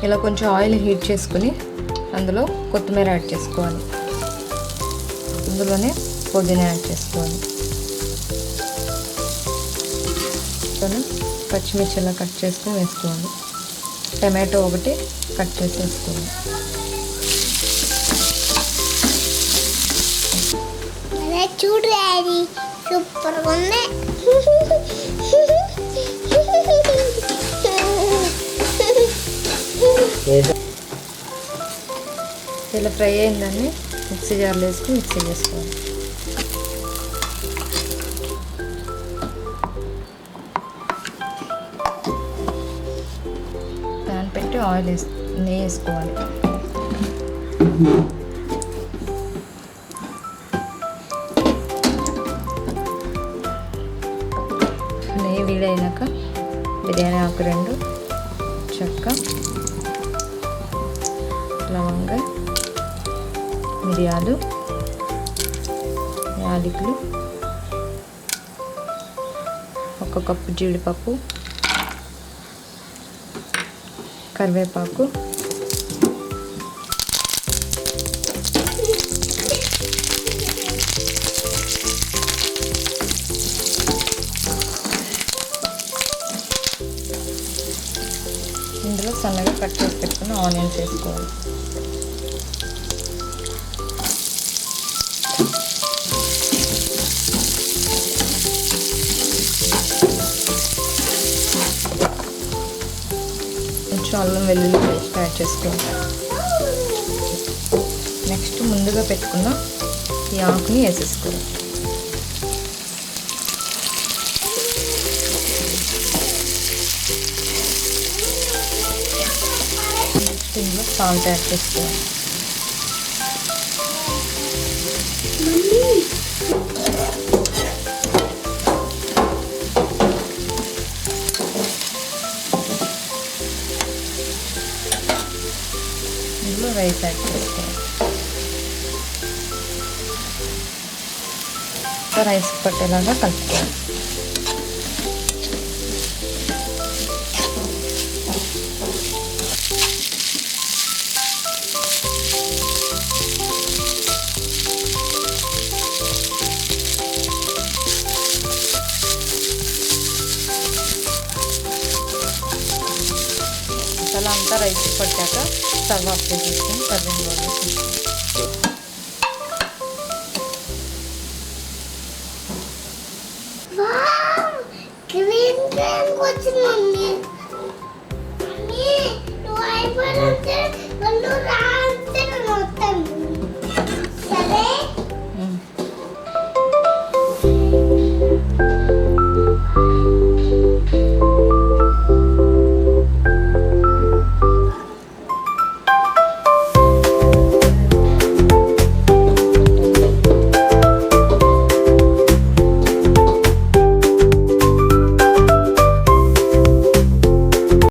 ఇలా కొంచెం oil heat చేసుకుని అందులో కొత్తిమీర యాడ్ చేసుకోవాలి. అందులోనే పుదీనా యాడ్ చేసుకోవాలి. పచ్చిమిర్చి ఇలా కట్ చేసుకుని వేసుకోవాలి. టమాటో ఒకటి కట్ చేసి వేసుకోవాలి. చూడండి సూపర్ ఉంది. ఇలా ఫ్రై అయిందని మిక్సీ జార్లో వేసుకుని మిక్సీ చేసుకోవాలి. ప్యాన్ పెట్టి ఆయిల్ నెయ్యి వేసుకోవాలి. నెయ్యి వేడైనాక బిర్యానీ ఆకు 2, చెక్క, లవంగ, మిరియాలు, యాలకులు, 1 కప్పు జీడిపప్పు, కరివేపాకు, ఇందులో సన్నగా కట్ చేసి పెట్టుకున్న ఆనియన్స్ వేసుకోవాలి. కొంచెం అల్లం వెల్లుల్లి పేస్ట్ యాడ్ చేసుకోవాలి. నెక్స్ట్ ముందుగా పెట్టుకున్న ఈ ఆకుని వేసేసుకోవాలి. నెక్స్ట్ ఇందులో సాల్ట్ యాడ్ చేసుకోవాలి. ఇందులో రైస్ యాడ్ చేసుకోవాలి. రైస్ పట్టేలాగా కలుపుకోవాలి. మసాలా అంతా రైస్ పట్టాక స్టవ్ ఆఫ్ చేసేసుకొని సర్వింగ్ బౌల్లో